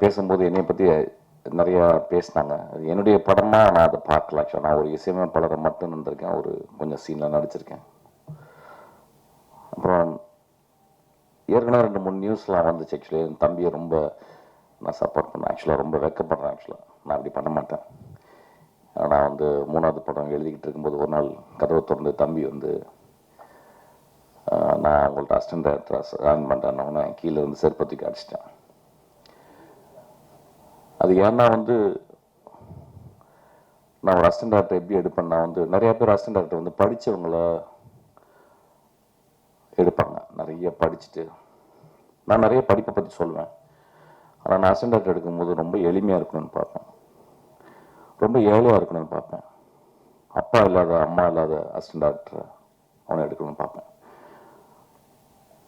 பேசும்போது என்னை பற்றி நிறையா பேசினாங்க. என்னுடைய படமாக நான் அதை பார்க்கல. ஆக்சுவலாக நான் ஒரு இசையமைப்பாளரை மட்டும் நின்றுருக்கேன், ஒரு கொஞ்சம் சீனில் நடிச்சிருக்கேன். அப்புறம் ஏற்கனவே 2-3 நியூஸ்லாம் வந்துச்சு. ஆக்சுவலி என் தம்பியை ரொம்ப நான் சப்போர்ட் பண்ணேன். ஆக்சுவலாக ரொம்ப வெக்கப்படுறேன். ஆக்சுவலாக நான் அப்படி பண்ண மாட்டேன். நான் வந்து 3வது படம் எழுதிக்கிட்டு இருக்கும்போது ஒரு நாள் கதவை திறந்து தம்பி வந்து நான் உங்கள்கிட்ட அசிஸ்டன்ட் டைரக்டராக ஆன் பண்ணுறேன்னொன்னே கீழே இருந்து செருப்பத்துக்கு அடிச்சிட்டேன். அது ஏன்னா வந்து நான் ஒரு அசிஸ்டன்ட் டைரக்டர் எப்படி எடுப்பேன், நான் வந்து நிறைய பேர் அசிஸ்டன்ட் டைரக்டர் வந்து படித்தவங்கள எடுப்பாங்க. நிறைய படிச்சுட்டு நான் நிறைய படிப்பை பற்றி சொல்லுவேன். ஆனால் நான் அசிஸ்டன்ட் டைரக்டர் எடுக்கும்போது ரொம்ப எளிமையாக இருக்கணும்னு பார்ப்பேன், ரொம்ப ஏழையாக இருக்கணும்னு பார்ப்பேன். அப்பா இல்லாத அம்மா இல்லாத அசிஸ்டன்ட் டைரக்டரை அவனை எடுக்கணும்னு பார்ப்பேன்.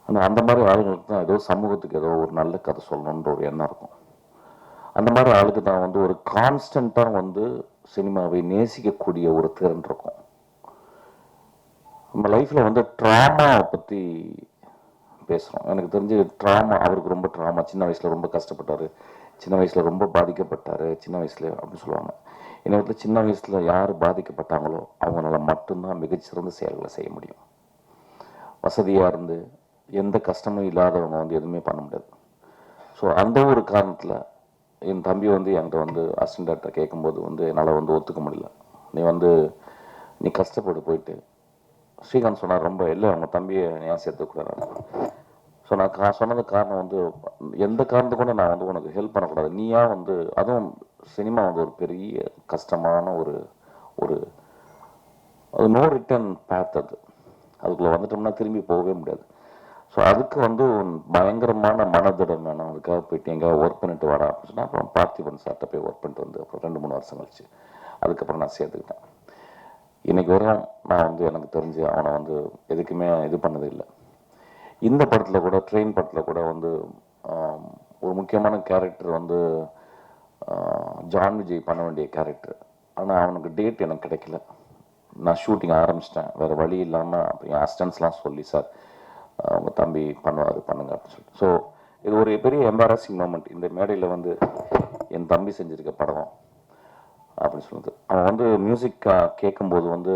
ஆனால் அந்த மாதிரி ஆளுங்களுக்கு தான் ஏதோ சமூகத்துக்கு ஏதோ ஒரு நல்ல கதை சொல்லணுன்ற ஒரு எண்ணம் இருக்கும். அந்த மாதிரி ஆளுக்கு தான் வந்து ஒரு கான்ஸ்டண்ட்டாக வந்து சினிமாவை நேசிக்கக்கூடிய ஒரு திறன் இருக்கும். நம்ம லைஃப்பில் வந்து ட்ராமாவை பற்றி பேசுகிறோம். எனக்கு தெரிஞ்சு ட்ராமா, அவருக்கு ரொம்ப ட்ராமா, சின்ன வயசில் ரொம்ப கஷ்டப்பட்டார், சின்ன வயசில் ரொம்ப பாதிக்கப்பட்டார், சின்ன வயசில் அப்படின்னு சொல்லுவாங்க. என்னை வந்து சின்ன வயசில் யார் பாதிக்கப்பட்டாங்களோ அவங்களால மட்டும்தான் மிகச்சிறந்த செயல்களை செய்ய முடியும். வசதியாக இருந்து எந்த கஷ்டமும் இல்லாதவங்க வந்து எதுவுமே பண்ண முடியாது. ஸோ அந்த ஒரு காரணத்தில் என் தம்பி வந்து என்கிட்ட வந்து அசிஸ்டன்ட் டைரக்டர் கேட்கும்போது வந்து என்னால் வந்து ஒத்துக்க முடியல. நீ கஷ்டப்பட்டு போயிட்டு ஸ்ரீகாந்த் சொன்னார், ரொம்ப இல்லை அவங்க தம்பியை ஏன் சேர்த்துக்கூடாது. ஸோ நான் சொன்னது காரணம் வந்து எந்த காரணத்து கூட நான் வந்து உனக்கு ஹெல்ப் பண்ணக்கூடாது. நீயா வந்து அதுவும் சினிமா வந்து ஒரு பெரிய கஷ்டமான ஒரு ஒரு அது நோ ரிட்டர்ன் பேத். அதுக்குள்ளே வந்துட்டோம்னா திரும்பி போகவே முடியாது. ஸோ அதுக்கு வந்து பயங்கரமான மனதிடம் வேணும். அதுக்காக போயிட்டு எங்கேயாவது ஒர்க் பண்ணிட்டு வரா அப்படின்னு சொன்னால் அப்புறம் பார்த்திபன் சார்கிட்ட போய் ஒர்க் பண்ணிட்டு வந்து அப்புறம் 2-3 வருஷம் கழிச்சு அதுக்கப்புறம் நான் சேர்த்துக்கிட்டேன். இன்னைக்கு வரையும் நான் வந்து எனக்கு தெரிஞ்சு அவனை வந்து எதுக்குமே இது பண்ணது இல்லை. இந்த படத்தில் கூட ட்ரெயின் படத்தில் கூட வந்து ஒரு முக்கியமான கேரக்டர் வந்து ஜான் விஜய் பண்ண வேண்டிய கேரக்டர். ஆனால் அவனுக்கு டேட் எனக்கு கிடைக்கல. நான் ஷூட்டிங் ஆரம்பிச்சிட்டேன், வேறு வழி இல்லாமல் அப்படி அசிஸ்டன்ஸ்லாம் சொல்லி சார் அவங்க தம்பி பண்ணுவார் பண்ணுங்க அப்படின்னு சொல்லிட்டு. ஸோ இது ஒரு பெரிய எம்பாரசிங் மூமெண்ட். இந்த மேடையில் வந்து என் தம்பி செஞ்சுருக்க படம் அப்படின்னு சொல்லுது. அவன் வந்து மியூசிக் கேட்கும்போது வந்து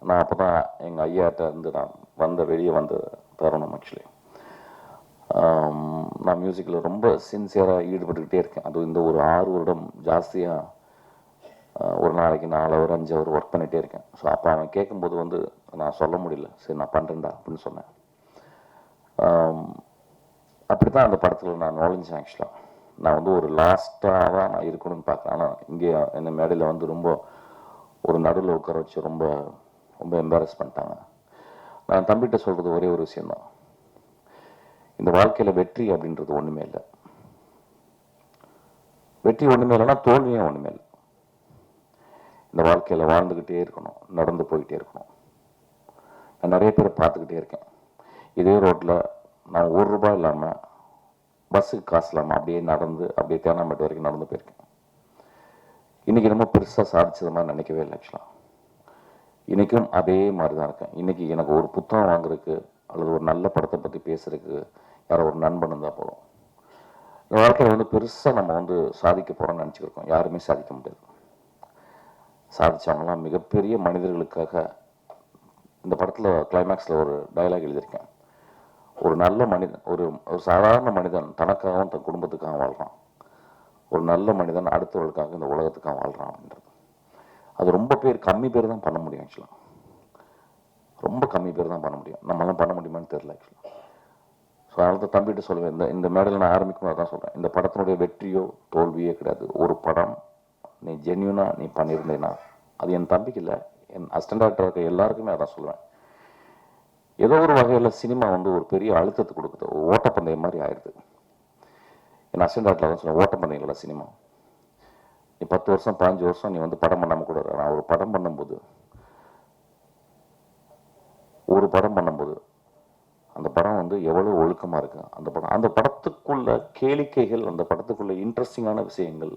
நான் அப்போ தான் எங்கள் ஐயாட்ட இருந்து நான் வெளியே வந்த தருணம். ஆக்சுவலி நான் மியூசிக்கில் ரொம்ப சின்சியராக ஈடுபட்டுக்கிட்டே இருக்கேன். அதுவும் இந்த ஒரு 6 வருடம் ஜாஸ்தியாக ஒரு நாளைக்கு 4 hour 5 hour ஒர்க் பண்ணிகிட்டே இருக்கேன். ஸோ அப்போ அவன் கேட்கும்போது வந்து நான் சொல்ல முடியல, சரி நான் பண்ணுறேன்டா அப்படின்னு சொன்னேன். அப்படி தான் அந்த படத்தில் நான் நுழைஞ்சேன். ஆக்சுவலாக நான் வந்து ஒரு லாஸ்ட்டாக தான் நான் இருக்கணும்னு பார்க்குறேன். ஆனால் இங்கே இந்த மேடையில் வந்து ரொம்ப ஒரு நடுவில் உட்கார வச்சு ரொம்ப ரொம்ப எம்பாரஸ் பண்ணிட்டாங்க. நான் தம்பிகிட்ட சொல்கிறது ஒரே ஒரு விஷயந்தான், இந்த வாழ்க்கையில் வெற்றி அப்படின்றது ஒன்றுமே இல்லை. வெற்றி ஒன்றுமே இல்லைன்னா தோல்வியும் ஒன்றுமே இல்லை. இந்த வாழ்க்கையில் வாழ்ந்துக்கிட்டே இருக்கணும், நடந்து போய்கிட்டே இருக்கணும். நான் நிறைய பேரை பார்த்துக்கிட்டே இருக்கேன். இதே ரோட்டில் நான் ₹1 இல்லாமல் பஸ்ஸுக்கு காசு இல்லாமல் அப்படியே நடந்து அப்படியே தேனாம்பேட்டை வரைக்கும் நடந்து போயிருக்கேன். இன்றைக்கி ரொம்ப பெருசாக சாதிச்சது மாதிரி நினைக்கவே இல்லை. ஆக்சுவலாக இன்றைக்கும் அதே மாதிரி தான் இருக்கேன். இன்றைக்கி எனக்கு ஒரு புத்தகம் வாங்குறதுக்கு அல்லது ஒரு நல்ல படத்தை பற்றி பேசுறதுக்கு யாரோ ஒரு நண்பன் இருந்தால் போதும். இந்த வாழ்க்கையில் வந்து பெருசாக நம்ம வந்து சாதிக்க போகிறோம்னு நினச்சிக்கிருக்கோம். யாருமே சாதிக்க முடியாது. சாதித்தவங்களாம் மிகப்பெரிய மனிதர்களுக்காக. இந்த படத்தில் கிளைமேக்ஸில் ஒரு டயலாக் எழுதியிருக்கேன், ஒரு நல்ல மனிதன், ஒரு சாதாரண மனிதன் தனக்காகவும் தன் குடும்பத்துக்காக வாழ்கிறான், ஒரு நல்ல மனிதன் அடுத்தவர்களுக்காக இந்த உலகத்துக்காக வாழ்கிறான் அப்படின்றது. அது ரொம்ப கம்மி பேர் தான் பண்ண முடியும். ஆக்சுவலாக ரொம்ப கம்மி பேர் தான் பண்ண முடியும். நம்மளாம் பண்ண முடியுமான்னு தெரியல. ஆக்சுவலாக ஸோ அதனால தான் தம்பிகிட்ட சொல்லுவேன், இந்த மேடையில் நான் ஆரம்பிக்கும் போது தான் சொல்கிறேன், இந்த படத்தினுடைய வெற்றியோ தோல்வியே கிடையாது. ஒரு படம் நீ ஜென்யூனாக நீ பண்ணியிருந்தேன்னா, அது என் தம்பிக்கு இல்லை, என் அசிஸ்டன்ட் டைரக்டர் இருக்க எல்லாருக்குமே அதான் சொல்லுவேன். ஏதோ ஒரு வகையில் சினிமா வந்து ஒரு பெரிய அழுத்தத்தை கொடுக்குது, ஒரு ஓட்டப்பந்தயம் மாதிரி ஆயிடுது. என் அசிஸ்டன்ட் டைரக்டர் தான் சொல்லுவேன், ஓட்டப்பந்தயம் இல்லை சினிமா. நீ 10 வருஷம் 15 வருஷம் நீ வந்து படம் பண்ணாமல் கூட நான் ஒரு படம் பண்ணும்போது அந்த படம் வந்து எவ்வளோ ஒழுக்கமாக இருக்கு. அந்த படத்துக்குள்ள கேளிக்கைகள், அந்த படத்துக்குள்ள இன்ட்ரெஸ்டிங்கான விஷயங்கள்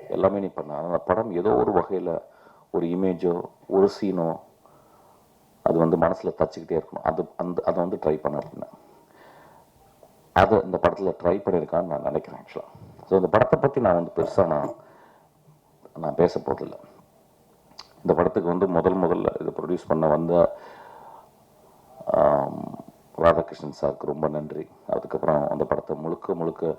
எல்லாமே நீ பண்ண. அந்த படம் ஏதோ ஒரு வகையில் ஒரு இமேஜோ ஒரு சீனோ அது வந்து மனசில் தச்சுக்கிட்டே இருக்கணும். அதை வந்து ட்ரை பண்ண அப்படின்னா அதை இந்த படத்தில் ட்ரை பண்ணியிருக்கான்னு நான் நினைக்கிறேன். ஆக்சுவலாக ஸோ இந்த படத்தை பற்றி நான் வந்து பெருசாக நான் பேச போதில்லை. இந்த படத்துக்கு வந்து முதல்ல இதை ப்ரொடியூஸ் பண்ண வந்த ராதாகிருஷ்ணன் சாருக்கு ரொம்ப நன்றி. அதுக்கப்புறம் அந்த படத்தை முழுக்க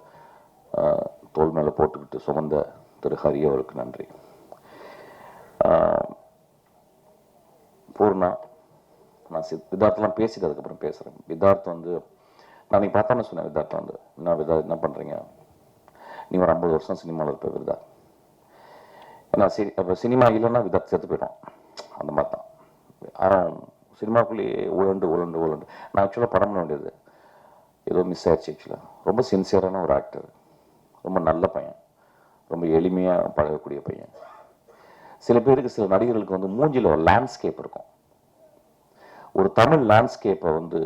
தோல் மேலே போட்டுக்கிட்டு சுமந்த திரு ஹரி அவருக்கு நன்றி. பூர்ணா, நான் விதார்த்தெலாம் பேசிட்டு அதுக்கப்புறம் பேசுகிறேன். விதார்த்தம் வந்து நான் நீ பார்த்தானே சொன்னேன். விதார்த்தம் வந்து என்ன பண்ணுறீங்க, நீ ஒரு 50 வருஷம் சினிமாவில் இருப்ப விருதா. ஏன்னா இப்போ சினிமா இல்லைன்னா விதார்த்து செத்து போயிடும். அந்த மாதிரி தான். ஆனால் சினிமாக்குள்ளேயே உழண்டு நான் ஆக்சுவலாக படம் பண்ண வேண்டியது ஏதோ மிஸ் ஆயிடுச்சு. ஆக்சுவலாக ரொம்ப சின்சியரான ஒரு ஆக்டர், ரொம்ப நல்ல பையன், ரொம்ப எளிமையாக பழகக்கூடிய பையன். சில பேருக்கு, சில நடிகர்களுக்கு வந்து மூஞ்சியில் ஒரு லேண்ட்ஸ்கேப் இருக்கும். ஒரு தமிழ் லேண்ட்ஸ்கேப்பை வந்து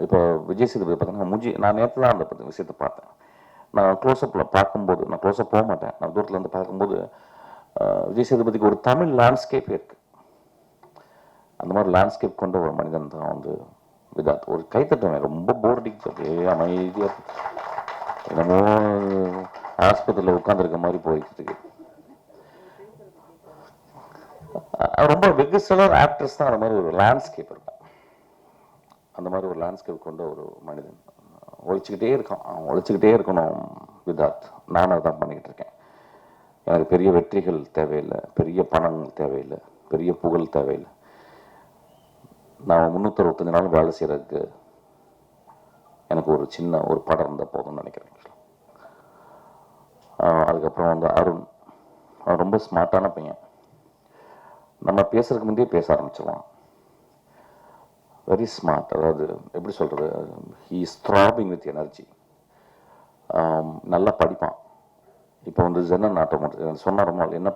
இப்போ விஜய் சேதுபதி பார்த்தீங்கன்னா மூஞ்சி, நான் நேற்று தான் அந்த விஷயத்தை பார்த்தேன். நான் க்ளோஸ்அப்பில் பார்க்கும்போது, நான் க்ளோஸ்அப் போக மாட்டேன், நான் தூரத்தில் இருந்து பார்க்கும்போது விஜய் சேதுபதிக்கு ஒரு தமிழ் லேண்ட்ஸ்கேப் இருக்கு. அந்த மாதிரி லேண்ட்ஸ்கேப் கொண்ட ஒரு மனிதன் தான் வந்து விதார்த். ஒரு கைத்தட்டுவேன், ரொம்ப போர் அடிக்கிறது, அமைதியாக என்னமோ ஆஸ்பத்திரியில் உட்காந்துருக்க மாதிரி போயிட்டு இருக்கு. ரொம்ப வெகு சிலர் ஆக்டர்ஸ் தான் அந்த மாதிரி ஒரு லேண்ட்ஸ்கேப் இருக்கும். அந்த மாதிரி ஒரு லேண்ட்ஸ்கேப் கொண்ட ஒரு மனிதன் ஒழிச்சுக்கிட்டே இருக்கான். அவன் ஒழிச்சுக்கிட்டே இருக்கணும் விதார்த். நானும் அதான் பண்ணிக்கிட்டு இருக்கேன். எனக்கு பெரிய வெற்றிகள் தேவையில்லை, பெரிய பணங்கள் தேவையில்லை, பெரிய புகழ் தேவையில்லை. நான் 365 நாள் வேலை செய்கிறதுக்கு எனக்கு ஒரு சின்ன ஒரு படம் இருந்தால் போதும்னு நினைக்கிறேன். அதுக்கப்புறம் வந்து அருண், அவன் ரொம்ப ஸ்மார்ட்டான பையன். நம்ம பேசுறதுக்கு முந்தையே பேச ஆரம்பிச்சிடலாம். Very smart. அதாவது எப்படி சொல்கிறது, he is throbbing with energy. நல்லா படிப்பான். இப்போ வந்து ஜெனன் ஆட்டோ சொன்ன ரொம்ப என்ன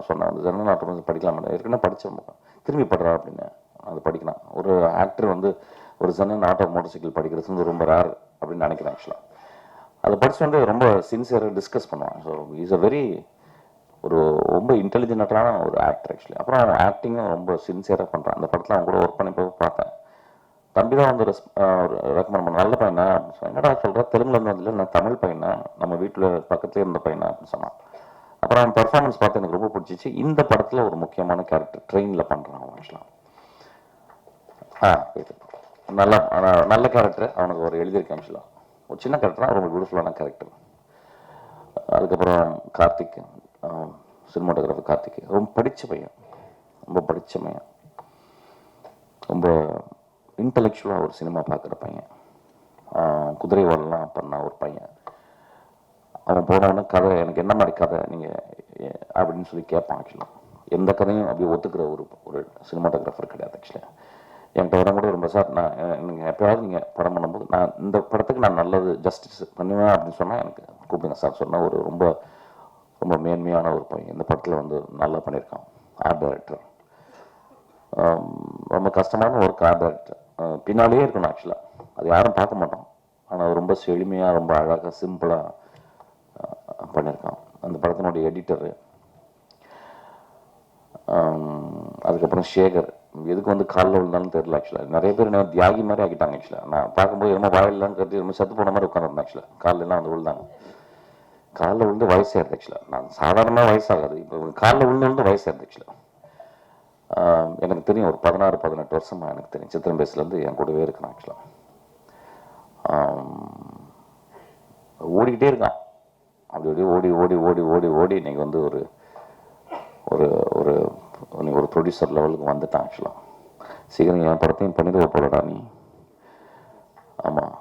சொன்னேன், வந்து ஜெனன் ஆட்டோ படிக்கலாம், ஏற்கனவே படித்தேன், திரும்பி படுறா அப்படின்னு. அது படிக்கலாம். ஒரு ஆக்டர் வந்து ஒரு ஜெனன் ஆட்டோ மோட்டர் சைக்கிள் படிக்கிறது வந்து ரொம்ப ரேர் அப்படின்னு நினைக்கிறேன். ஆக்சுவலாக அதை படிச்சு வந்து ரொம்ப சின்சியராக டிஸ்கஸ் பண்ணுவான். ஸோ இஸ் அ வெரி ரொம்ப இன்டெலிஜென்ட்டான ஒரு ஆக்டர் ஆக்சுவலி. அப்புறம் அவன் ஆக்டிங்கும் ரொம்ப சின்சியராக பண்ணுறான். அந்த படத்தில் அவன் கூட ஒர்க் பண்ணி போய் பார்த்தேன். தம்பி தான் வந்து ரெக்கமெண்ட் பண்ண, நல்ல பையனா அப்படின்னு சொன்னேன். என்னடா சொல்கிற, தெலுங்குலேருந்து வந்து நான் தமிழ் பையனா, நம்ம வீட்டில் பக்கத்துலேயே இருந்த பையனா அப்படின்னு சொன்னான். அப்புறம் அவன் பெர்ஃபார்மன்ஸ் பார்த்து எனக்கு ரொம்ப பிடிச்சிச்சு. இந்த படத்தில் ஒரு முக்கியமான கேரக்டர் ட்ரெயினில் பண்ணுறான் அவன் ஆக்சுவலாக. நல்ல கேரக்டர் அவனுக்கு ஒரு எழுதியிருக்கேன் ஆக்சுவலாக. ஒரு சின்ன கேரக்டர், ரொம்ப பியூட்டிஃபுல்லான கேரக்டர். அதுக்கப்புறம் கார்த்திக், சினிமாட்டோகிராஃபர் கார்த்திக், ரொம்ப படித்த பையன், ரொம்ப படித்த பையன், ரொம்ப இன்டலெக்சுவலாக ஒரு சினிமா பார்க்குற பையன். குதிரைவாலெலாம் பண்ண ஒரு பையன். அவன் போனவொடனே கதை, எனக்கு என்ன மாதிரி கதை நீங்கள் அப்படின்னு சொல்லி கேட்பான். ஆக்சுவலாக எந்த கதையும் அப்படி ஒத்துக்கிற ஒரு சினிமாட்டோகிராஃபர் கிடையாது. ஆக்சுவலாக என்கிட்ட வர கூட ரொம்ப, சார் நான் நீங்கள் எப்போயாவது நீங்கள் படம் பண்ணும்போது நான் இந்த படத்துக்கு நான் நல்லது ஜஸ்டிஸ் பண்ணுவேன் அப்படின்னு சொன்னால் எனக்கு கூப்பிடுங்க சார் சொன்னால் ஒரு ரொம்ப ரொம்ப மேன்மையான ஒரு பையன். இந்த படத்தில் வந்து நல்லா பண்ணியிருக்கான். ஆர்ட் டைரக்டர், ரொம்ப கஷ்டமான ஒரு ஆர்ட் டைரக்டர். பின்னாலேயே இருக்கணும் ஆக்சுவலாக, அது யாரும் பார்க்க மாட்டோம். ஆனால் ரொம்ப செழுமையாக, ரொம்ப அழகாக, சிம்பிளாக பண்ணியிருக்கான். அந்த படத்தினுடைய எடிட்டரு. அதுக்கப்புறம் சேகர், எதுக்கு வந்து காலில் விழுந்தாலும் தெரியல. ஆக்சுவலாக நிறைய பேர் என்ன தியாகி மாதிரி ஆக்கிட்டாங்க. ஆக்சுவலாக நான் பார்க்கும்போது ரொம்ப வாயிலான்னு கருதி ரொம்ப சத்து போன மாதிரி உட்காந்துருந்தேன். ஆக்சுவலாக காலிலெல்லாம் வந்து விழுந்தாங்க. காலில் விழுந்து வயசாயிருது. ஆக்சுவலாக நான் சாதாரணமாக வயசாகாது, இப்போ காலில் விழுந்து வயசாயிருது. ஆக்சுவலாக எனக்கு தெரியும், ஒரு 16-18 வருஷமாக எனக்கு தெரியும். சித்திரம் பேசுலேருந்து என் கூடவே இருக்கான். ஆக்சுவலாக ஓடிக்கிட்டே இருக்கான். அப்படி அப்படியே ஓடி ஓடி ஓடி ஓடி ஓடி இன்னைக்கு வந்து ஒரு ஒரு ஒரு ஒரு ப்ரொடியூசர் லெவலுக்கு வந்துட்டான். ஆக்சுவலாக சீக்கிரம் என் படத்தையும் பண்ணிடுவ போலடா நீ. ஆமாம்,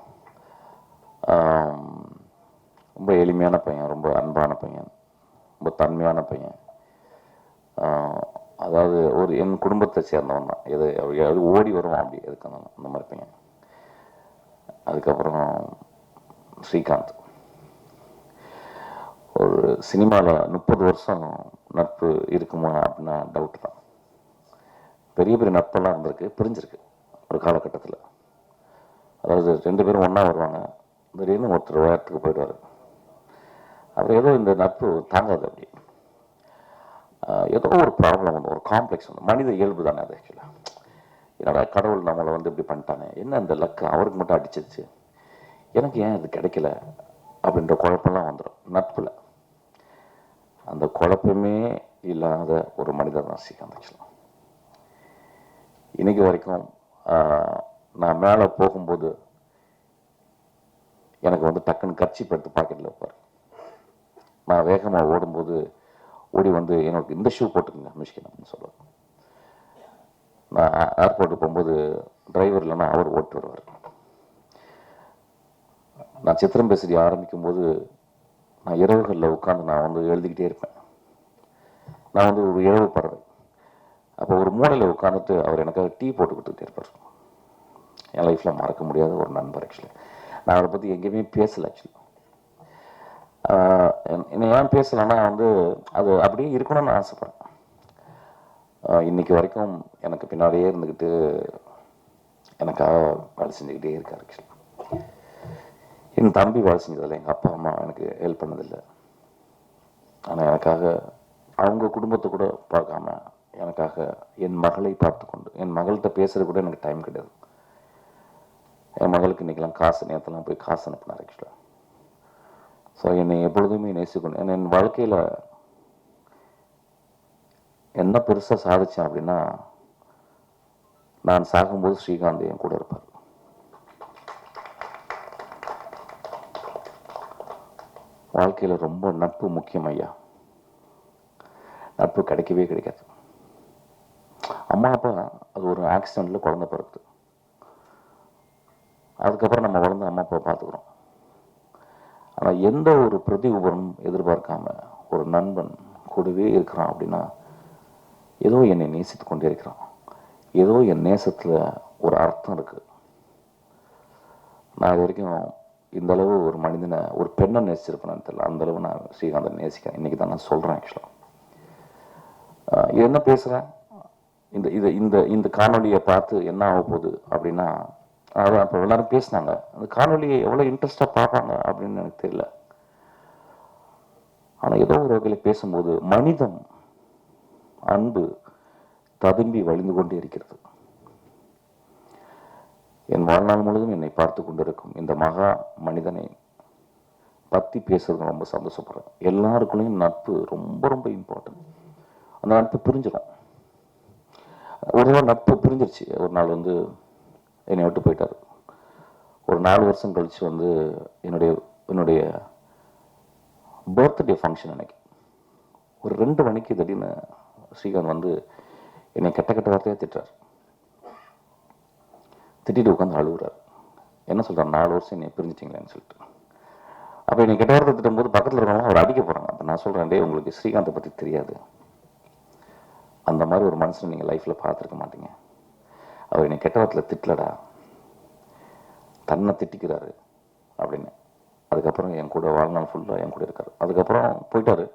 ரொம்ப எளிமையான பையன், ரொம்ப அன்பான பையன், ரொம்ப தன்மையான பையன். அதாவது ஒரு என் குடும்பத்தை சேர்ந்தவன் தான். எது ஓடி வருவான் அப்படி எதுக்கு அந்த மாதிரி பையன். அதுக்கப்புறம் ஸ்ரீகாந்த், ஒரு சினிமாவில் 30 வருஷம் நட்பு இருக்குமா அப்படின்னா டவுட் தான். பெரிய பெரிய நட்பெல்லாம் இருந்திருக்கு, பிரிஞ்சிருக்கு ஒரு காலகட்டத்தில். அதாவது 2 பேரும் ஒன்றா வருவாங்க, திடீர்னு ஒருத்தர் வேறத்துக்கு போயிடுவார். அப்புறம் ஏதோ இந்த நட்பு தாங்காது. அப்படி ஏதோ ஒரு ப்ராப்ளம் வந்து, ஒரு காம்ப்ளெக்ஸ் வந்து, மனித இயல்பு தானே அது. ஆக்சுவலாக என்னடா கடவுள் நம்மளை வந்து இப்படி பண்ணிட்டானே, என்ன இந்த லக்கு அவருக்கு மட்டும் அடிச்சிருச்சு, எனக்கு ஏன் இது கிடைக்கல அப்படின்ற குழப்பம்லாம் வந்துடும். நட்புல அந்த குழப்பமே இல்லாத ஒரு மனிதர் தான் ஸ்ரீகாந்த். ஆக்சுவலாக இன்னைக்கு வரைக்கும் நான் மேலே போகும்போது எனக்கு வந்து டக்குன்னு கர்ச்சீப் எடுத்து பாக்கெட்டில் வைப்பார். நான் வேகமாக ஓடும்போது ஓடி வந்து எனக்கு இந்த ஷூ போட்டுருங்க மிஷ்கின் அப்படின்னு சொல்லுவார். நான் ஏர்போர்ட்டுக்கு போகும்போது டிரைவர் இல்லைன்னா அவர் ஓட்டு வருவார். நான் சித்திரம் பேசுறி ஆரம்பிக்கும் போது நான் இரவுகளில் உட்காந்து நான் வந்து எழுதிக்கிட்டே இருப்பேன். நான் வந்து ஒரு இரவு பறவை. அப்போ ஒரு மூலையில் உட்காந்துட்டு அவர் எனக்காக டீ போட்டு கொடுத்துட்டே இருப்பார். என் லைஃப்பில் மறக்க முடியாத ஒரு நண்பர். ஆக்சுவலி நான் அவரை பற்றி எங்கேயுமே பேசலை. ஆக்சுவலி என்னை ஏன் பேசலைன்னா வந்து அது அப்படியே இருக்கணும்னு ஆசைப்பட்றேன். இன்னைக்கு வரைக்கும் எனக்கு பின்னாடியே இருந்துக்கிட்டு எனக்காக வேலை செஞ்சுக்கிட்டே இருக்கார். ஆக்சுவலி என் தம்பி வேலை செஞ்சதில்லை, எங்கள் அப்பா அம்மா எனக்கு ஹெல்ப் பண்ணதில்லை. ஆனால் எனக்காக அவங்க குடும்பத்தை கூட பார்க்காம எனக்காக என் மகளை பார்த்து கொண்டு, என் மகள்கிட்ட பேசுறது கூட எனக்கு டைம் கிடையாது. என் மகளுக்கு இன்றைக்கெல்லாம் காசு நேரத்தெல்லாம் போய் காசு அனுப்பினார். ஆக்சுவலாக ஸோ என்னை எப்பொழுதுமே நேசிக்கணும். என் வாழ்க்கையில் என்ன பெருசாக சாதிச்சேன் அப்படின்னா, நான் சாகும்போது ஸ்ரீகாந்த் என் கூட இருப்பார். வாழ்க்கையில் ரொம்ப நட்பு முக்கியம் ஐயா. நட்பு கிடைக்கவே கிடைக்காது. அம்மா அப்பா அது ஒரு ஆக்சிடென்ட்ல குழந்தை பிறகுது. அதுக்கப்புறம் நம்ம வளர்ந்து அம்மா அப்பா பார்த்துக்கிறோம். ஆனால் எந்த ஒரு பிரதி உபரம் எதிர்பார்க்காம ஒரு நண்பன் கூடவே இருக்கிறான் அப்படின்னா, ஏதோ என்னை நேசித்து கொண்டே இருக்கிறான். ஏதோ என் நேசத்தில் ஒரு அர்த்தம் இருக்கு. நான் இது வரைக்கும் இந்த அளவு ஒரு மனிதனை, ஒரு பெண்ணை நேசிச்சிருப்பேன்னு தெரியல. அந்த அளவு நான் ஸ்ரீகாந்தை நேசிக்கிறேன். இன்னைக்கு தான் நான் சொல்றேன். ஆக்சுவலாக என்ன பேசுறேன், இந்த இதை இந்த இந்த காணொலியை பார்த்து என்ன ஆக போகுது அப்படின்னா, அதான் இப்போ எல்லாரும் பேசினாங்க, அந்த காணொலியை எவ்வளோ இன்ட்ரெஸ்டாக பார்ப்பாங்க அப்படின்னு எனக்கு தெரியல. ஆனால் ஏதோ ஒரு வகையில் பேசும்போது மனிதம், அன்பு ததும்பி வழிந்து கொண்டே இருக்கிறது. என் வாழ்நாள் முழுவதும் என்னை பார்த்து கொண்டிருக்கும் இந்த மகா மனிதனை பற்றி பேசுறது ரொம்ப சந்தோஷப்படுறேன். எல்லாருக்குள்ளேயும் நட்பு ரொம்ப ரொம்ப இம்பார்ட்டன்ட். அந்த நட்பு பிரிஞ்சிடும். ஒரு நாள் நட்பு பிரிஞ்சிருச்சு. ஒரு நாள் வந்து என்னை விட்டு போயிட்டார். ஒரு 4 வருஷம் கழிச்சு வந்து என்னுடைய பர்த்டே ஃபங்க்ஷன் அன்னைக்கு ஒரு 2 மணிக்கு திடீர்னு ஸ்ரீகாந்த் வந்து என்னை கெட்ட கெட்ட வார்த்தையாக திட்டுறார். திட்டிட்டு உட்காந்து அழுகுறார். என்ன சொல்கிறார், 4 வருஷம் என்னை பிரிஞ்சிட்டிங்களேன்னு சொல்லிட்டு. அப்போ என்னை கெட்ட வார்த்தை திட்டும் போது பக்கத்தில் இருக்கிறவங்க அவர் அடிக்க போகிறாங்க. அப்போ நான் சொல்கிறேன், டே உங்களுக்கு ஸ்ரீகாந்தை பற்றி தெரியாது. அந்த மாதிரி ஒரு மனுஷனை நீங்கள் லைஃப்பில் பார்த்துருக்க மாட்டீங்க. அவர் என்னை கெட்ட வார்த்தையில் திட்டலடா, தன்னை திட்டிக்கிறாரு அப்படின்னு. அதுக்கப்புறம் என் கூட வாழ்நாள் ஃபுல்லாக என் கூட இருக்கார். அதுக்கப்புறம் போயிட்டார்.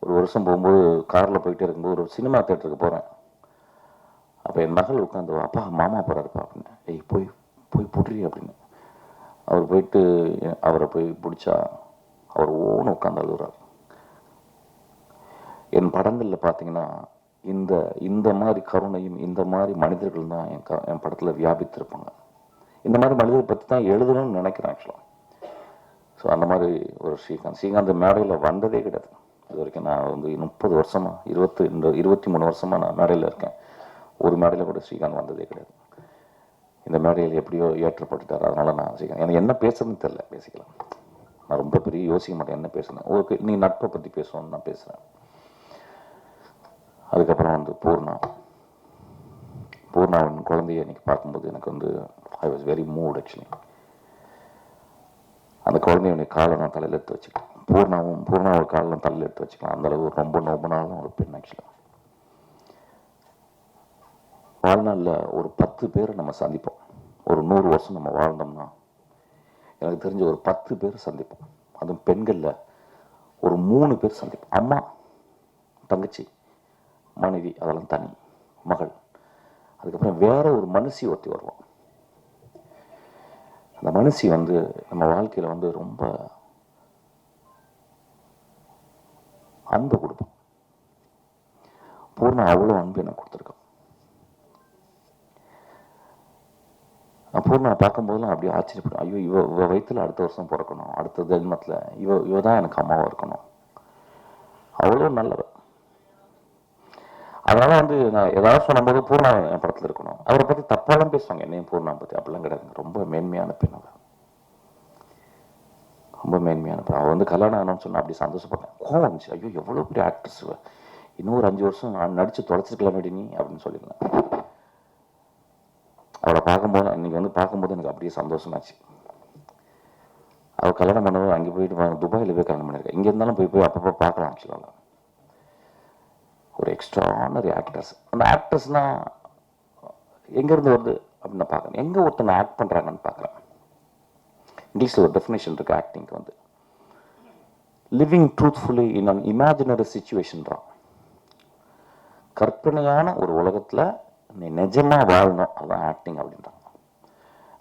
ஒரு வருஷம் போகும்போது காரில் போயிட்டே இருக்கும்போது ஒரு சினிமா தேட்டருக்கு போகிறேன். அப்போ என் மகள் உட்காந்து, அப்பா மாமா போகிறாருப்பா அப்படின்னு. போய் போய் புட்றி அப்படின்னு. அவர் போயிட்டு அவரை போய் பிடிச்சா அவர் ஓன்னு உட்காந்து அழுகுறார். என் படங்களில் பார்த்தீங்கன்னா இந்த மாதிரி கருணையும் இந்த மாதிரி மனிதர்கள் தான் என் படத்தில் வியாபித்திருப்பாங்க. இந்த மாதிரி மனிதரை பற்றி தான் எழுதணும்னு நினைக்கிறேன் ஆக்சுவலாக. ஸோ அந்த மாதிரி ஒரு ஸ்ரீகாந்த் மேடையில் வந்ததே கிடையாது இது வரைக்கும். நான் வந்து 30 வருஷமாக 23 வருஷமாக நான் மேடையில் இருக்கேன். ஒரு மேடையில் கூட ஸ்ரீகாந்த் வந்ததே கிடையாது. இந்த மேடையில் எப்படியோ ஏற்றப்பட்டுட்டார். அதனால நான் ஸ்ரீகாந்த் எனக்கு என்ன பேசுறதுன்னு தெரியல. பேசிக்கலாம், நான் ரொம்ப பெரிய யோசிக்க மாட்டேன் என்ன பேசுனேன். ஓகே, நீ நட்பை பற்றி பேசுவோன்னு நான் பேசுகிறேன். அதுக்கப்புறம் வந்து பூர்ணாவின் குழந்தைய இன்னைக்கு பார்க்கும்போது எனக்கு வந்து I was very mood actually. அந்த குழந்தைய காலை நான் தலையில் எடுத்து வச்சுக்கலாம். பூர்ணாவோட காலில் தலையில் எடுத்து வச்சுக்கலாம். அந்த அளவு ரொம்ப நோபனாலும் ஒரு பெண் ஆக்சுவலாக. வாழ்நாளில் ஒரு 10 பேரை நம்ம சந்திப்போம். ஒரு 100 வருஷம் நம்ம வாழ்ந்தோம்னா எனக்கு தெரிஞ்ச ஒரு 10 பேர் சந்திப்போம். அதுவும் பெண்களில் ஒரு 3 பேர் சந்திப்போம். அம்மா, தங்கச்சி, மனைவி, அதெல்லாம் தனி, மகள். அதுக்கப்புறம் வேற ஒரு மனுஷி ஒருத்தி வருவோம். அந்த மனுஷி வந்து நம்ம வாழ்க்கையில் வந்து ரொம்ப அன்பு கொடுப்போம். பூர்ணா அவ்வளோ அன்பு எனக்கு கொடுத்துருக்கோம். அப்போ நான் பார்க்கும்போதெல்லாம் அப்படியே ஆச்சரியப்படும். ஐயோ, இவ வயிற்றுல அடுத்த வருஷம் பிறக்கணும், அடுத்த ஜென்மத்தில் இவ தான் எனக்கு அம்மாவாக இருக்கணும். அவ்வளோ நல்லவர். அதனால வந்து நான் ஏதாவது சொல்லும்போது பூர்ணா என் படத்தில் இருக்கணும். அவரை பற்றி தப்பாலாம் பேசுவாங்க, என்னையும் பூர்ணா பற்றி. அப்படிலாம் கிடையாதுங்க. ரொம்ப மேன்மையான பெண் அவர், ரொம்ப மேன்மையான பெண். அவள் வந்து கல்யாணம் ஆனோன்னு சொன்னால் அப்படி சந்தோஷப்பட்டேன். கோவம் வந்துச்சு. ஐயோ, எவ்வளோ பெரிய ஆக்ட்ரஸ், இன்னும் ஒரு 5 வருஷம் நான் நடிச்சு தொலைச்சிருக்கலாம் நீ அப்படின்னு சொல்லியிருந்தேன். அவளை பார்க்கும்போது இன்னைக்கு வந்து பார்க்கும்போது எனக்கு அப்படியே சந்தோஷமாச்சு. அவள் கல்யாணம் பண்ணவும் அங்கே போயிட்டு துபாயில் போய் கல்யாணம் பண்ணியிருக்கேன். இங்கே இருந்தாலும் போய் அப்பப்போ பார்க்கலாம். ஆக்சுவலாக ஒரு எக்ஸ்ட்ரானரி ஆக்டர்ஸ். அந்த ஆக்டர்ஸ்னால் எங்கேருந்து வருது அப்படின்னு நான் பார்க்குறேன். எங்கே ஒருத்தனை ஆக்ட் பண்ணுறாங்கன்னு பார்க்குறேன். இங்கிலீஷில் ஒரு டெஃபினேஷன் இருக்குது ஆக்டிங்க்கு வந்து, living truthfully in an imaginary situation தான். கற்பனையான ஒரு உலகத்தில் நீ நிஜமாக வாழணும், அதுதான் ஆக்டிங் அப்படின்றாங்க.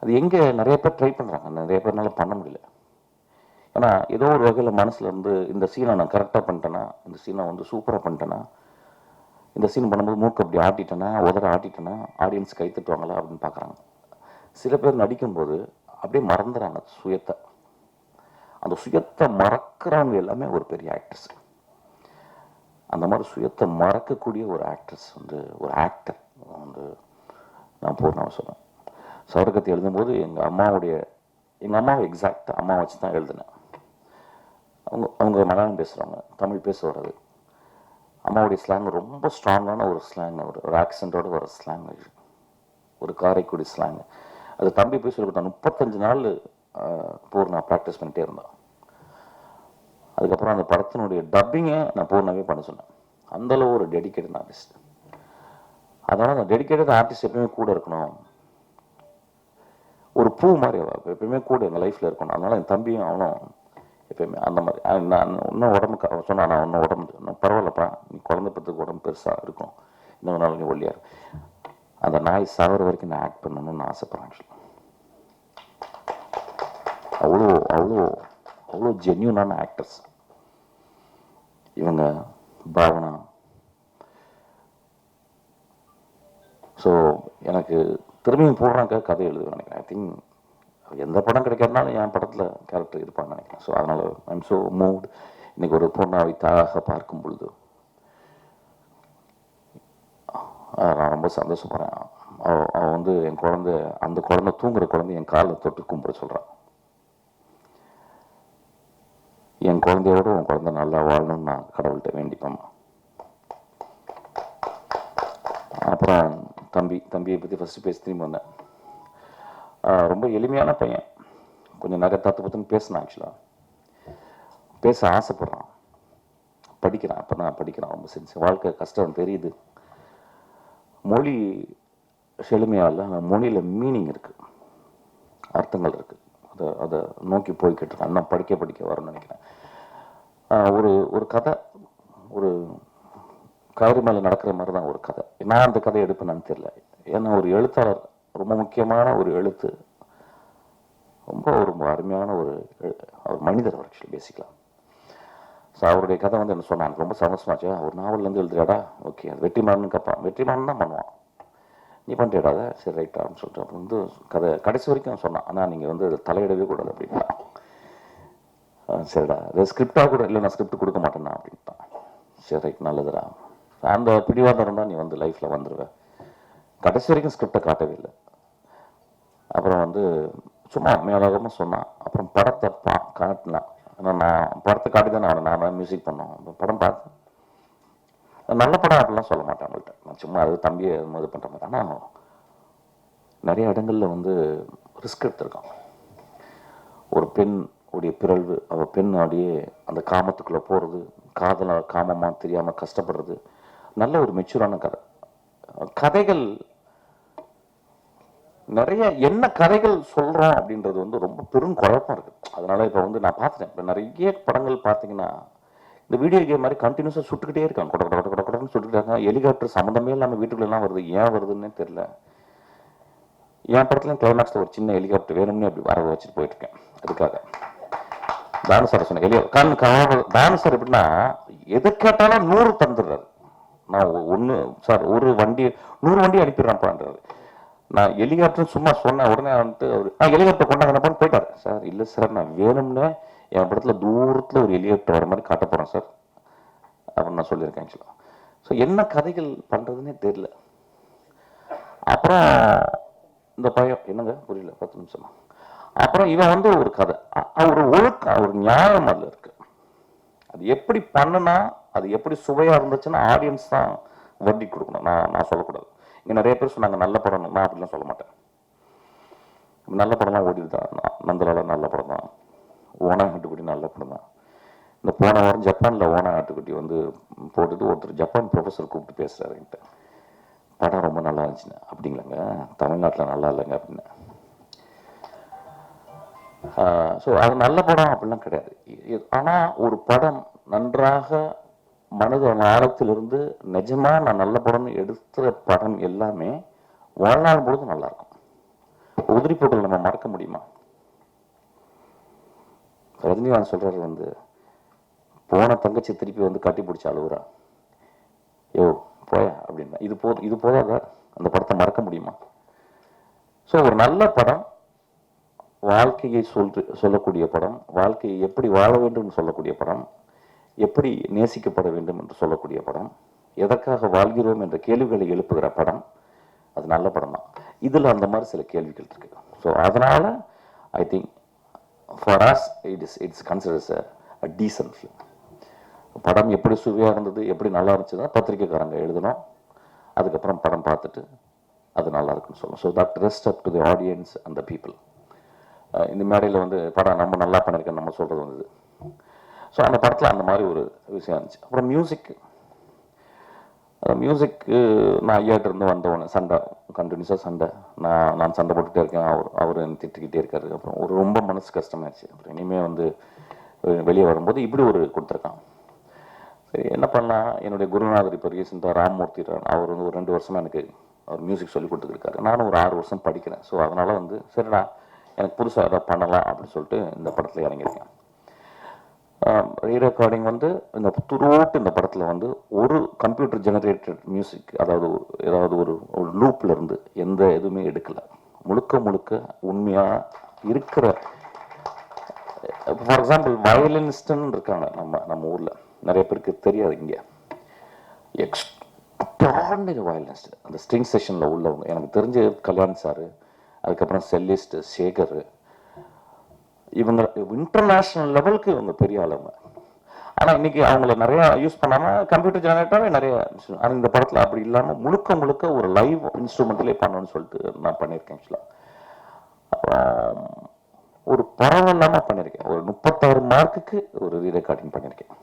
அது எங்கே நிறைய பேர் ட்ரை பண்ணுறாங்க, நிறைய பேர்னால பண்ண முடியல. ஏன்னா ஏதோ ஒரு வகையில் மனசில் இருந்து இந்த சீனை நான் கரெக்டாக பண்ணிட்டேன்னா, இந்த சீனை வந்து சூப்பராக பண்ணிட்டேன்னா, இந்த சீன் பண்ணும்போது மூக்கு அப்படி ஆட்டிட்டேன்னா, உதற ஆட்டிட்டேன்னா ஆடியன்ஸ் கை தட்டுவாங்களா அப்படின்னு பார்க்குறாங்க. சில பேர் நடிக்கும்போது அப்படியே மறந்துடுறாங்க சுயத்தை. அந்த சுயத்தை மறக்கிறவங்க எல்லாமே ஒரு பெரிய ஆக்டர்ஸ். அந்த மாதிரி சுயத்தை மறக்கக்கூடிய ஒரு ஆக்ட்ரஸ் வந்து ஒரு ஆக்டர் வந்து நான் பூர்ணாவை சொல்லுவேன். சவரக்கத்தி எழுதும்போது எங்கள் அம்மாவை எக்ஸாக்டாக அம்மா வச்சு தான் எழுதினேன். அவங்க மலையாளம் பேசுகிறாங்க, தமிழ் பேச வர்றது. அம்மாவுடைய ஸ்லாங் ரொம்ப ஸ்ட்ராங்கான ஒரு ஸ்லாங், ஒரு ஆக்சென்டோட ஒரு ஸ்லாங், ஒரு காரைக்குடி ஸ்லாங். அது தம்பி போய் சொல்லி கொடுத்தான். 35 நாள் பூர்ணா ப்ராக்டிஸ் பண்ணிகிட்டே இருந்தான். அதுக்கப்புறம் அந்த படத்தினுடைய டப்பிங்கை நான் பூர்ணாவே பண்ண சொன்னேன். அந்தளவு ஒரு டெடிக்கேட்டட் ஆர்டிஸ்ட். அதனால் அந்த டெடிக்கேட்டட் ஆர்டிஸ்ட் எப்பயுமே கூட இருக்கணும். ஒரு பூ மாதிரி எப்பயுமே கூட எங்கள் லைஃப்பில் இருக்கணும். அதனால் என் தம்பியும் அவனும் எப்பயுமே அந்த மாதிரி. நான் இன்னும் உடம்புக்கு சொன்னான், நான் இன்னும் உடம்பு பரவாயில்லப்பா, நீ குழந்தை பத்துக்கு உடம்பு பெருசாக இருக்கும், இன்னொரு நாள் நீ ஒல்லியார். அந்த நாய் சாகிற வரைக்கும் நான் ஆக்ட் பண்ணணும்னு ஆசைப்பட்றேன். அவ்வளோ அவ்வளோ அவ்வளோ ஜென்யூனான ஆக்டர்ஸ் இவங்க, பாவனா. ஸோ எனக்கு திரும்பியும் போடுறாங்க கதை எழுதுவேன் நினைக்கிறேன். ஐ திங்க் எந்த படம் கிடைக்காதுனாலும் என் படத்தில் கேரக்டர் இருப்பான்னு நினைக்கிறேன். ஸோ அதனால் ஐம் ஸோ மூவ்ட். இன்னைக்கு ஒரு பூர்ணாவை தாயாக பார்க்கும் பொழுது நான் ரொம்ப சந்தோஷப்படுறேன். அவன் வந்து என் குழந்தை, அந்த குழந்தை தூங்குற குழந்தை என் காலில் தொட்டு கும்பிட சொல்கிறான். என் குழந்தையோட உன் குழந்தை நல்லா வாழணும்னு நான் கடவுள்கிட்ட வேண்டிப்பேன். அப்புறம் தம்பியை பற்றி ஃபஸ்ட்டு பேசி திரும்பி வந்தேன். ரொம்ப எளிமையான பையன், கொஞ்சம் நகை தத்து பத்துன்னு பேசினான். ஆக்சுவலாக பேச ஆசைப்படுறான், படிக்கிறான். அப்போ தான் படிக்கிறான். ரொம்ப செஞ்சு வாழ்க்கை கஷ்டம் தெரியுது. மொழி செழுமையாக இல்லை, ஆனால் மொழியில் மீனிங் இருக்குது, அர்த்தங்கள் இருக்குது. அதை நோக்கி போய்கிட்டு இருக்கேன். நான் படிக்க வரேன்னு நினைக்கிறேன். ஒரு கதை, ஒரு கவரி மேலே நடக்கிற மாதிரி தான் ஒரு கதை. நான் அந்த கதையை எடுப்பேன்னு தெரியல. ஏன்னா ஒரு எழுத்தாளர், ரொம்ப முக்கியமான ஒரு எழுத்து, ரொம்ப அருமையான ஒரு மனிதர் அவர் ஆக்சுவலி பேசிக்கலாம். ஸோ அவருடைய கதை வந்து என்ன சொன்னான், ரொம்ப சந்தோஷமாச்சு. ஒரு நாவல்லேருந்து எழுதுறியாடா, ஓகே. அது வெற்றிமாறன் கேட்பான், வெற்றிமாறன் தான் பண்ணுவான், நீ பண்ணுறியாடா, சரி ரைட்டா அப்படின்னு சொல்லிட்டு அப்புறம் வந்து கதை கடைசி வரைக்கும் சொன்னான். ஆனால் நீங்கள் வந்து தலையிடவே கூடாது அப்படின்ட்டா. சரிடா, அது ஸ்கிரிப்டாக கூட இல்லை, நான் ஸ்கிரிப்ட் கொடுக்க மாட்டேன்னா அப்படின்ட்டான். சரி ரைட், நல்லதுடா. அந்த பிடிவாதம் இருந்தால் நீ வந்து லைஃப்பில் வந்துடுவேன். கடைசி வரைக்கும் ஸ்கிரிப்டை காட்டவே இல்லை. அப்புறம் வந்து சும்மா மேலோகமாக சொன்னான். அப்புறம் படத்தை காட்டினான். ஏன்னா நான் படத்தை காட்டி தான் நான் மியூசிக் பண்ணோம். படம் பார்த்து நல்ல படம் அப்படிலாம் சொல்ல மாட்டேன் அவங்கள்ட்ட. நான் சும்மா அது தம்பியை இது பண்ணுற மாதிரி. ஆனால் நிறைய இடங்களில் வந்து ரிஸ்க் எடுத்திருக்கான். ஒரு பெண் உடைய பிறழ்வு, அவள் பெண் அப்படியே அந்த காமத்துக்குள்ளே போகிறது, காமமாக தெரியாமல் கஷ்டப்படுறது, நல்ல ஒரு மெச்சூரான கதைகள். நிறைய என்ன கதைகள் சொல்கிறோம் அப்படின்றது வந்து ரொம்ப பெரும் குழப்பம் இருக்குது. அதனால் இப்போ வந்து நான் பார்த்துட்டேன். இப்போ நிறைய படங்கள் பார்த்தீங்கன்னா இந்த வீடியோ கேம் மாதிரி கண்டினியூஸாக சுட்டுக்கிட்டே இருக்காங்க. கொடன்னு சுட்டுக்கிட்டாங்க. ஹெலிகாப்டர் சம்மந்தமே இல்லாமல் வீட்டுக்குள்ளெல்லாம் வருது. ஏன் வருதுன்னே தெரியல. என் படத்துலையும் கிளைமேக்ஸில் ஒரு சின்ன ஹெலிகாப்டர் வேணும்னே அப்படி வர வச்சுட்டு போயிட்டுருக்கேன். அதுக்காக தானு சார் சொன்னேன். தானு சார் எப்படின்னா எதை கேட்டாலும் 100 தந்துடுறாரு. நான் ஒன்று சார் ஒரு வண்டி 100 வண்டி அனுப்பிடுறான்ப்பான்றாரு. நான் ஹெலிகாப்டர் சும்மா சொன்னேன், உடனே வந்துட்டு அவர் ஹெலிகாப்டர் கொண்டாங்கன்னு போயிட்டார். சார் இல்லை சார், நான் வேணும்னே என் படத்தில் தூரத்தில் ஒரு ஹெலிகாப்டர் வர மாதிரி காட்ட போகிறேன் சார் அப்படின்னு நான் சொல்லியிருக்கேன் ஆக்சுவலாக. ஸோ என்ன கதைகள் பண்ணுறதுன்னே தெரியல. அப்புறம் இந்த பையன் என்னங்க புரியல, 10 நிமிஷமா. அப்புறம் இவன் வந்து ஒரு கதை, ஒரு ஒழுக்கம், ஒரு நியாயம் அதில் இருக்கு. அது எப்படி பண்ணுனா, அது எப்படி சுவையாக இருந்துச்சுன்னா ஆடியன்ஸ் தான் வட்டி கொடுக்கணும். நான் சொல்லக்கூடாது. இங்கே நிறைய பேர் சொன்னாங்க நல்ல படம், நான் அப்படிலாம் சொல்ல மாட்டேன். நல்ல படம்லாம் ஓடிது தான். நந்தலால நல்ல படம் தான், ஓனா ஆட்டுக்குட்டி நல்ல படம் தான். இந்த போன வாரம் ஜப்பானில் ஓனா ஆட்டுக்குட்டி வந்து போட்டுட்டு ஒருத்தர் ஜப்பான் ப்ரொஃபஸர் கூப்பிட்டு பேசுகிறாரு என்கிட்ட, படம் ரொம்ப நல்லா இருந்துச்சுன்னு. அப்படிங்களாங்க, தமிழ்நாட்டில் நல்லா இல்லைங்க அப்படின்னு. ஸோ அது நல்ல படம் அப்படிலாம் கிடையாது. ஆனால் ஒரு படம் நன்றாக மனது ஆழத்திலிருந்து நிஜமா நான் நல்ல படம்னு எடுத்த படம் எல்லாமே வாழ்நாள் பொழுது நல்லா இருக்கும். உதிரி போட்டல் நம்ம மறக்க முடியுமா? ரஜினிகாந்த் சொல்றாரு வந்து, போன தங்கச்சி திருப்பி வந்து கட்டி பிடிச்ச அழுகுறா, யோ போயா அப்படின்னா. இது போதாத அந்த படத்தை மறக்க முடியுமா? ஸோ ஒரு நல்ல படம், வாழ்க்கையை சொல்லக்கூடிய படம், வாழ்க்கையை எப்படி வாழ வேண்டும் என்று சொல்லக்கூடிய படம், எப்படி நேசிக்கப்பட வேண்டும் என்று சொல்லக்கூடிய படம், எதற்காக வாழ்கிறோம் என்ற கேள்விகளை எழுப்புகிற படம், அது நல்ல படம் தான். இதில் அந்த மாதிரி சில கேள்விகள் இருக்கு. ஸோ அதனால I think for us it's considers a decent film. படம் எப்படி சுவையாக இருந்தது, எப்படி நல்லா இருந்துச்சுன்னா பத்திரிக்கைக்காரங்க எழுதணும். அதுக்கப்புறம் படம் பார்த்துட்டு அது நல்லா இருக்குன்னு சொல்லணும். So that rest up to the audience and the people. இந்த மேடையில் வந்து படம் நம்ம நல்லா பண்ணியிருக்கேன் நம்ம சொல்கிறது வந்தது. ஸோ அந்த படத்தில் அந்த மாதிரி ஒரு விஷயம் இருந்துச்சு. அப்புறம் மியூசிக்கு நான் ஐயாட்ட இருந்து வந்தவொடனே சண்டை, கண்டினியூஸாக சண்டை. நான் சண்டை போட்டுகிட்டே இருக்கேன், அவர் என்னை திட்டிக்கிட்டே இருக்காரு. அப்புறம் ஒரு ரொம்ப மனசு கஷ்டமாயிடுச்சு. அப்புறம் இனிமேல் வந்து வெளியே வரும்போது இப்படி ஒரு கொடுத்துருக்கான். சரி என்ன பண்ணலாம், என்னுடைய குருநாதர் இப்போ ரீசெண்டாக ராம்மூர்த்தி, அவர் வந்து ஒரு 2 வருஷமாக எனக்கு அவர் மியூசிக் சொல்லி கொடுத்துருக்காரு. நானும் ஒரு 6 வருஷம் படிக்கிறேன். ஸோ அதனால் வந்து சரிடா எனக்கு புதுசாக எதாவது பண்ணலாம் அப்படின்னு சொல்லிட்டு இந்த படத்தில் இறங்கியிருக்கேன். ரீரெக்கார்டிங் வந்து இந்த துருவோட்டு இந்த படத்தில் வந்து ஒரு கம்ப்யூட்டர் ஜெனரேட்டட் மியூசிக், அதாவது ஏதாவது ஒரு லூப்பில் இருந்து எந்த எதுவுமே எடுக்கலை. முழுக்க உண்மையாக இருக்கிற, ஃபார் எக்ஸாம்பிள் வயலினிஸ்ட்னு இருக்காங்க நம்ம ஊரில், நிறைய பேருக்கு தெரியாது. இங்கே எக்ஸ்ட்ராடினரி வயலினிஸ்ட், அந்த ஸ்ட்ரிங் செஷனில் உள்ளவங்க எனக்கு தெரிஞ்ச கல்யாண் சார், அதுக்கப்புறம் செல்லிஸ்ட் சேகர், இவங்க இன்டர்நேஷ்னல் லெவலுக்கு இவங்க பெரிய ஆளுங்க. ஆனால் இன்னைக்கு அவங்கள நிறையா யூஸ் பண்ணாமல் கம்ப்யூட்டர் ஜெனரேட்டராகவே நிறைய. ஆனால் இந்த படத்தில் அப்படி இல்லாமல் முழுக்க ஒரு லைவ் இன்ஸ்ட்ருமெண்ட்லேயே பண்ணணும்னு சொல்லிட்டு நான் பண்ணியிருக்கேன். ஆக்சுவலாக அப்புறம் ஒரு பரவாயில்லாமல் பண்ணியிருக்கேன். ஒரு 36 மார்க்குக்கு ஒரு ரீரெக்கார்டிங் பண்ணியிருக்கேன்.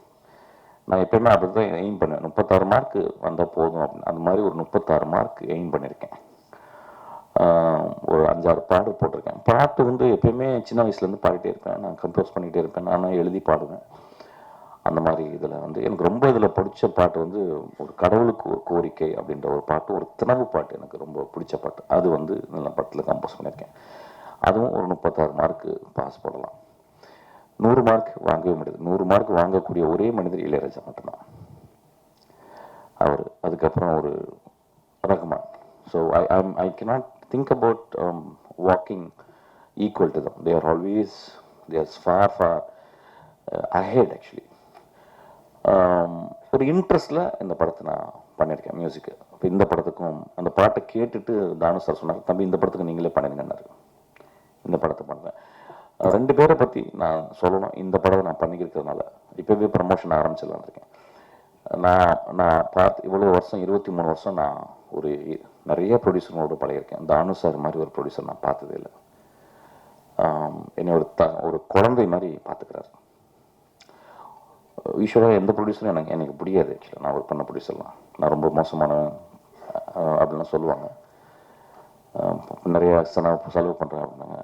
நான் எப்பயுமே அப்படி தான் எய்ம் பண்ணுவேன், 36 மார்க்கு வந்தால் போதும் அப்படின்னு. அந்த மாதிரி ஒரு 36 மார்க் எய்ம் பண்ணியிருக்கேன். ஒரு 5-6 பாட்டு போட்டிருக்கேன். பாட்டு வந்து எப்பயுமே சின்ன வயசுலேருந்து பாடிட்டே இருப்பேன், நான் கம்போஸ் பண்ணிகிட்டே இருப்பேன், நானும் எழுதி பாடுவேன். அந்த மாதிரி இதில் வந்து எனக்கு ரொம்ப இதில் பிடிச்ச பாட்டு வந்து ஒரு கடவுளுக்கு ஒரு கோரிக்கை அப்படின்ற ஒரு பாட்டு, ஒரு தினவு பாட்டு எனக்கு ரொம்ப பிடிச்ச பாட்டு. அது வந்து நல்ல பாட்டில் கம்போஸ் பண்ணியிருக்கேன். அதுவும் ஒரு 36 மார்க்கு பாஸ் போடலாம். 100 மார்க் வாங்கவே முடியாது. 100 மார்க் வாங்கக்கூடிய ஒரே மனிதர் இளையராஜா மட்டும்தான், அவர். அதுக்கப்புறம் ஒரு Rahman. So I cannot think about walking equal to them. They are always, they are far ahead actually. ஒரு இன்ட்ரெஸ்டில் இந்த படத்தை நான் பண்ணியிருக்கேன் மியூசிக்கு. இப்போ இந்த படத்துக்கும் அந்த பாட்டை கேட்டுட்டு தானு சார் சொன்னார், தம்பி இந்த படத்துக்கு நீங்களே பண்ணிருங்கன்னாரு. இந்த படத்தை பண்ணுறேன். 2 பேரை பற்றி நான் சொல்லணும். இந்த படத்தை நான் பண்ணிக்கிறதுனால இப்போவே ப்ரமோஷன் ஆரம்பிச்சிடலான் இருக்கேன். நான் பார்த்து இவ்வளோ வருஷம் 23 வருஷம் நான் ஒரு நிறைய ப்ரொடியூசரோடு பழகிருக்கேன். தானு சார் மாதிரி ஒரு ப்ரொடியூசர் நான் பார்த்ததே இல்லை. என்னை ஒரு குழந்தை மாதிரி பார்த்துக்கிறாரு. ஈஸ்வரா எந்த ப்ரொடியூசரும் எனக்கு பிடிக்காது. ஆக்சுவலாக நான் ஒர்க் பண்ண ப்ரொடியூசர்லாம் நான் ரொம்ப மோசமான அப்படின்லாம் சொல்லுவாங்க. நிறைய செலவு பண்ணுறேன் அப்படின்னாங்க.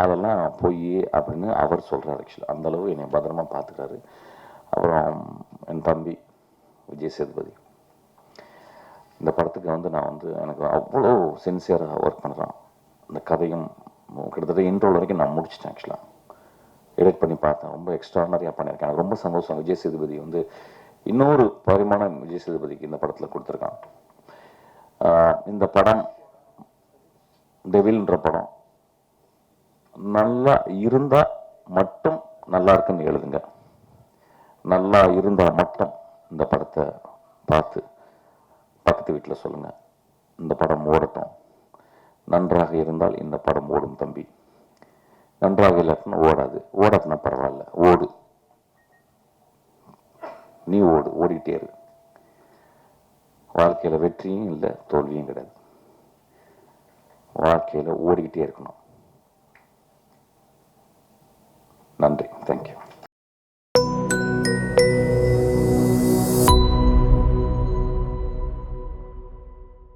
அதெல்லாம் போய் அப்படின்னு அவர் சொல்கிறார். ஆக்சுவலாக அந்தளவு என்னை பத்திரமா பார்த்துக்கிறாரு. அப்புறம் என் தம்பி விஜய் சேதுபதி, இந்த படத்துக்கு வந்து நான் வந்து எனக்கு அவ்வளோ சின்சியராக ஒர்க் பண்ணுறான். இந்த கதையும் கிட்டத்தட்ட இன்ட்ரோல் வரைக்கும் நான் முடிச்சிட்டேன். ஆக்சுவலாக எடிட் பண்ணி பார்த்தேன், ரொம்ப எக்ஸ்ட்ரானரியாக பண்ணியிருக்கேன். எனக்கு ரொம்ப சந்தோஷம். விஜய் சேதுபதி வந்து இன்னொரு பரிமாணம் விஜய் சேதுபதிக்கு இந்த படத்தில் கொடுத்துருக்கான். இந்த படம் டெவில்ன்ற படம் நல்லா இருந்தா மட்டும் நல்லா இருக்குன்னு எழுதுங்க. நல்லா இருந்தா மட்டும் இந்த படத்தை பார்த்து பக்கத்து வீட்டில் சொல்லுங்க, இந்த படம் ஓடட்டும். நன்றாக இருந்தால் இந்த படம் ஓடும் தம்பி, நன்றாக இல்லாட்டினா ஓடாது. ஓடாதுன்னா பரவாயில்ல, ஓடு, நீ ஓடு, ஓடிட்டே இரு. வாழ்க்கையில் வெற்றியும் இல்லை, தோல்வியும் கிடையாது. வாழ்க்கையில் ஓடிக்கிட்டே இருக்கணும்.